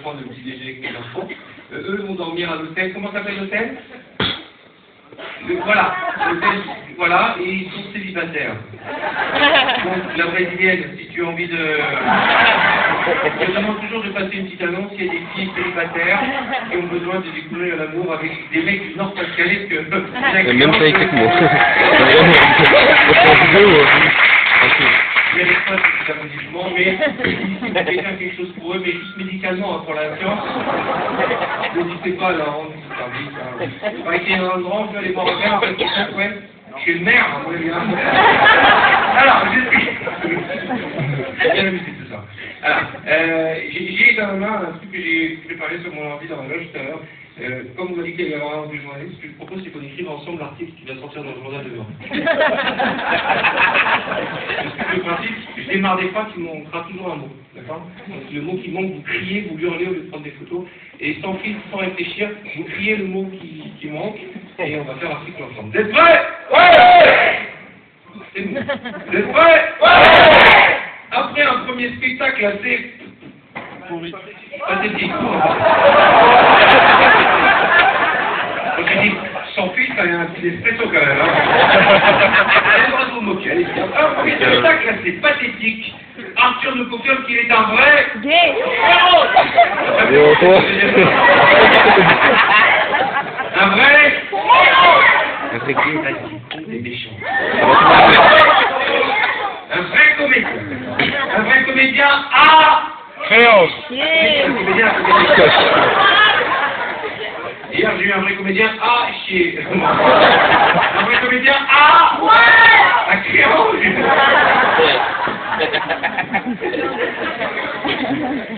prendre le petit déjeuner avec mes enfants. Eux vont dormir à l'hôtel. Comment s'appelle l'hôtel? Voilà, voilà, et ils sont célibataires. Donc, la brésilienne, si tu as envie de... Je demande toujours de passer une petite annonce, il y a des filles célibataires qui ont besoin de découvrir l'amour avec des mecs du Nord-Pas-de-Calais que... Même pas avec moi. Je n'avais pas tout ça positivement, mais si vous voulez faire quelque chose pour eux, mais juste médicalement, pour la science, n'hésitez pas à leur rendre service. Il paraît qu'il y a un grand, je vais aller voir un maire, parce que ouais, je suis le maire, hein, ouais, bien. Alors, j'ai bien amusé tout ça. Alors, j'ai dans la main un truc que j'ai préparé sur mon ordi dans la loge tout à l'heure. Comme on m'a dit qu'il allait y avoir un de journalistes, ce que je propose, c'est qu'on écrive ensemble l'article qui va sortir dans le journal demain. Le principe, je démarre des phrases qui manquera toujours un mot, d'accord? Donc le mot qui manque, vous criez, vous hurlez au lieu de prendre des photos, et sans filtre, sans réfléchir, vous criez le mot qui manque, et on va faire l'article ensemble. Vous êtes prêts? Ouais! C'est bon. Vous êtes prêts? Ouais! Après un premier spectacle assez... pathétique. Donc j'ai dit, sans filtre, il y a un petit espresso quand même. Hein. Allez, on va vous moquer, allez, un premier spectacle assez pathétique. Arthur nous confirme qu'il est un vrai... Gay. Un vrai... Un vrai qui des méchants. Un vrai comédien. Un vrai comédien à... Créance. Un comédien à... Hier, j'ai eu un vrai comédien à chier. Un vrai comédien à... Ouais. À créance.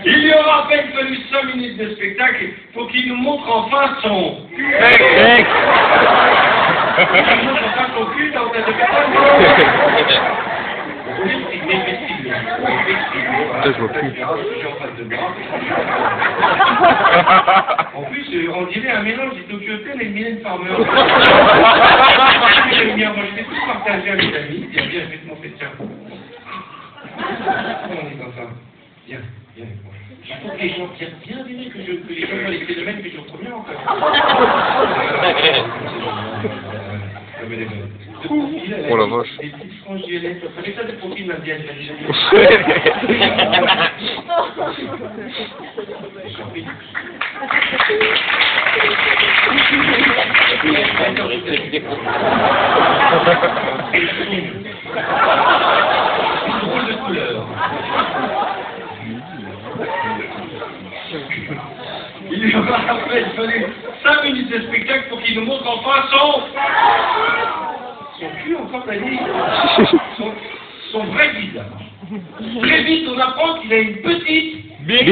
Il lui aura à peine fallu 5 minutes de spectacle pour qu'il nous montre enfin son... Sexe. Il nous montre enfin son cul dans ta spectacle. Je vois plus. En plus, on dirait un mélange du Tokyo Hotel et de Mylène Farmer. J'aime bien, moi je vais tout partager à mes amis. Tiens, viens, je vais te montrer, tiens. On est dans ça. Viens, viens avec moi. Il faut que les gens tiennent bien que les gens voient les phénomènes que je reprends encore. Oh la vache. Des petites franges violettes. Vous savez ça de profil indienne, drôle de couleur. Il lui aura après fallu 5 minutes de spectacle pour qu'il nous montre enfin son cul, encore t'as dit. Son vrai visage. Très vite, on apprend qu'il a une petite bite.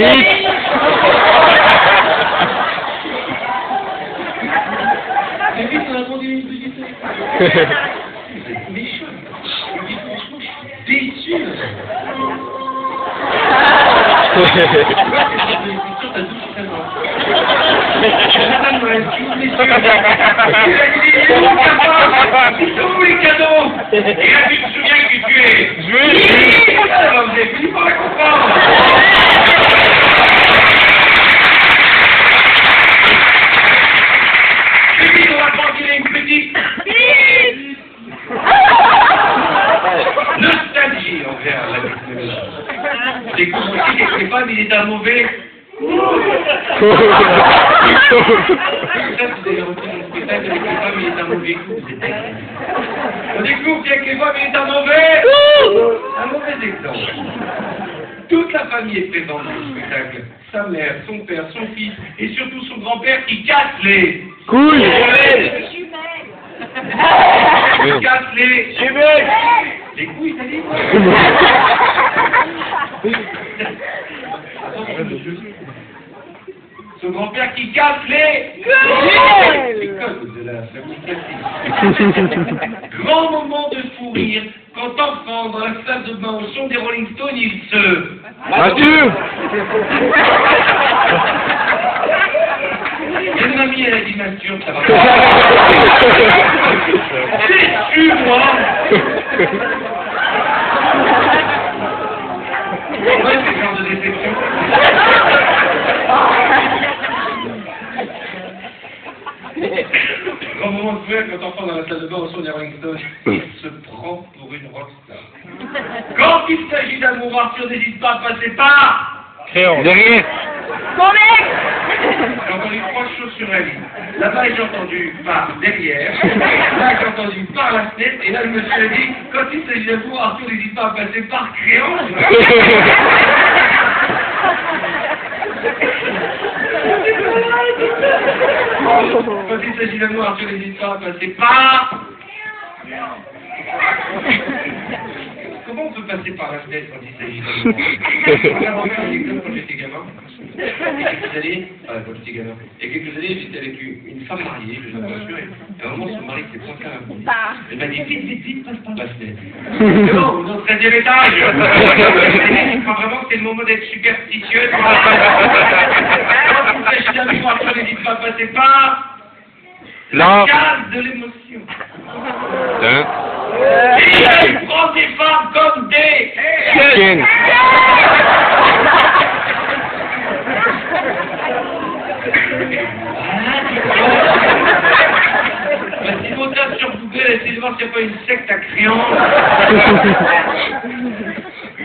Très vite, on apprend qu'il a une petite bite. Méchant. Je dis franchement, je suis déçu. Madame Noël, s'il vous plaît, tous les cadeaux. Et là, tu te souviens que tu es juif. Alors, vous avez fini par la comprendre. Très vite, on apprend qu'il a une petite nostalgie envers la technologie. C'est comme aussi que les femmes, il est un mauvais. Ça, vous avez reçu mon spectacle avec les femmes, il est un mauvais coup. On découvre qu'avec les femmes, il est un mauvais exemple. Toute la famille est présente dans le spectacle. Sa mère, son père, son fils et surtout son grand-père qui casse les couilles. Qui casse les jumelles. Les couilles, t'as dit? Son grand-père qui casse les codes de la famille classique. Grand moment de fou rire quand enfant dans la salle de bain au son des Rolling Stones, il se... Mathieu. Une mamie, elle a dit masturbe, ça va pas. Déçu, moi. Ouais, c'est le genre de déception. souviens quand on prend dans la salle de bain au son des Rolling Stones, il se prend pour une rockstar. Quand il s'agit d'amour, Arthur n'hésite pas à passer par... Crayon. Derrière. Mon mec. J'ai entendu 3 choses sur la ligne. Là-bas, j'ai entendu par derrière. Là, j'ai entendu par la fenêtre. Et là, le monsieur a dit, quand il s'agit d'amour, Arthur n'hésite pas à passer par crayon. Quand il s'agit d'amour, Arthur n'hésite pas à passer par... Comment on peut passer par la fenêtre quand il s'agit d'amour? Regarde, regarde un exemple quand j'étais gamin. Il y a quelques années, quand j'étais gamin, il y a quelques années, j'étais avec une femme mariée, je vous assure, et à un moment, son mari s'est pointé à la bouche. Elle m'a dit, vite, vite, vite, passe par la fenêtre. Non, vous êtes au 13e étage. Je crois vraiment que c'est le moment d'être superstitieux. Quand il s'agit d'amour, Arthur n'hésite pas à passer par... Là. La case de l'émotion. Hein. Il prend des femmes comme des... Chienne. Si vous tapez sur Google, essayez de voir s'il n'y a pas une secte à créance.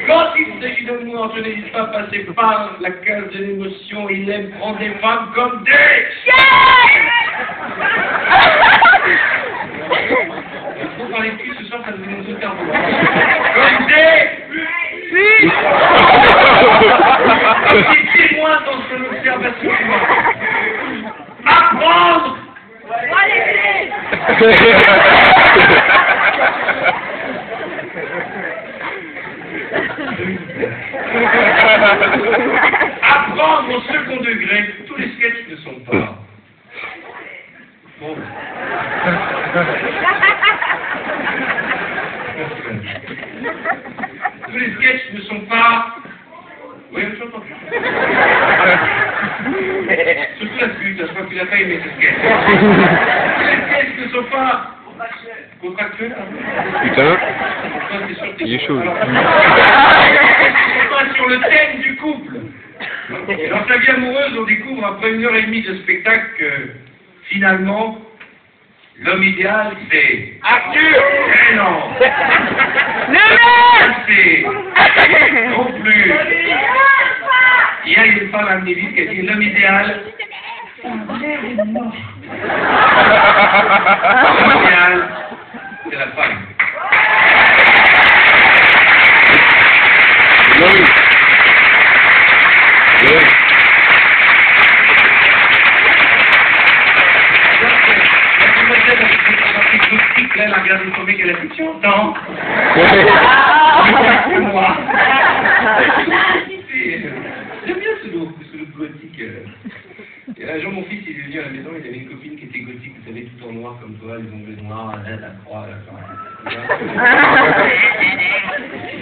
Quand il s'agit d'amour, je n'hésite pas à passer par la case de l'émotion. Il aime prendre des femmes comme des... Il faut parler plus ce soir, ça devient une autre cerveau. Comme des... Comme des témoins dans son observation. Apprendre. Apprendre au second degré, tous les sketchs ne sont pas... Bon. Tous les sketchs ne sont pas... Oui, je t'entends. Surtout la pute, je crois qu'il n'a pas aimé ce sketch. Tous les sketchs ne sont pas... contractuels. Putain. Il est chaud. Pas sur le thème du couple. Dans sa vie amoureuse, on découvre après 1h30 de spectacle que finalement, l'homme idéal, c'est Arthur. Eh non. C'est non plus. Il y a une femme amnésique qui a dit l'homme idéal. L'homme idéal, c'est la femme. Oui. Oui. Là, elle a regardé son mec, elle a dit, tu entends? Moi. J'aime bien ce look gothique. Et un jour, mon fils, il est venu à la maison, il avait une copine qui était gothique, vous savez, tout en noir comme toi, les ongles noirs, la croix, la croix.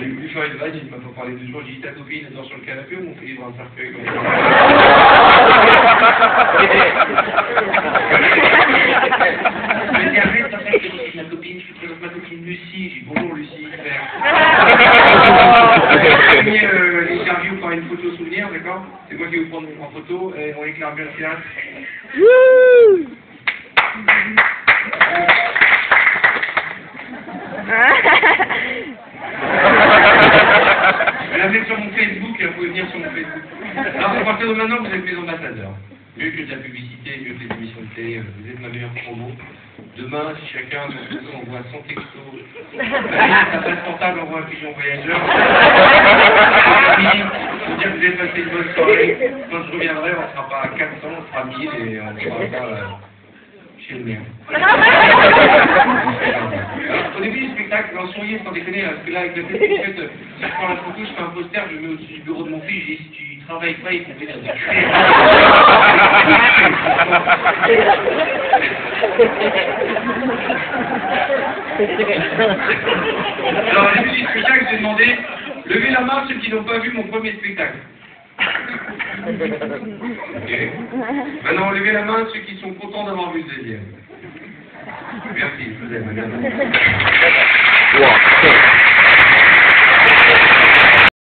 J'ai voulu faire une vanne, il m'a pas parlé 2 jours, j'ai dit, ta copine, elle dort sur le canapé ou mon fils dans un cercueil comme ça? Je dis, arrête, t'as fait ma copine, je te présente ma copine Lucie, j'ai dit, bonjour Lucie, frère. L'interview par une photo souvenir, d'accord? C'est moi qui vais vous prendre en photo et on éclaire bien le théâtre. Je vais la mettre sur mon Facebook et vous pouvez venir sur mon Facebook. Alors, à partir de maintenant, vous êtes mes ambassadeurs. Mieux que de la publicité, mieux que les émissions de télé, vous êtes ma meilleure promo. Demain, si chacun d'entre nous envoie 100 textos, sa passe portable envoie un pigeon voyageur. Pour dire que vous avez passé une bonne soirée. Quand je reviendrai, on ne sera pas à 400, on sera 1000 et on sera pas chez le maire. Alors, au début du spectacle, en souriez sans déconner, parce que là, avec la tête, en fait, si je prends la photo, je fais un poster, je le mets au-dessus du bureau de mon fils, je dis, si tu travailles pas, il faut venir de créer. Alors, au début du spectacle, j'ai demandé, levez la main ceux qui n'ont pas vu mon premier spectacle. Okay. Maintenant, levez la main ceux qui sont contents d'avoir vu le deuxième. Merci, je vous aime. Wow.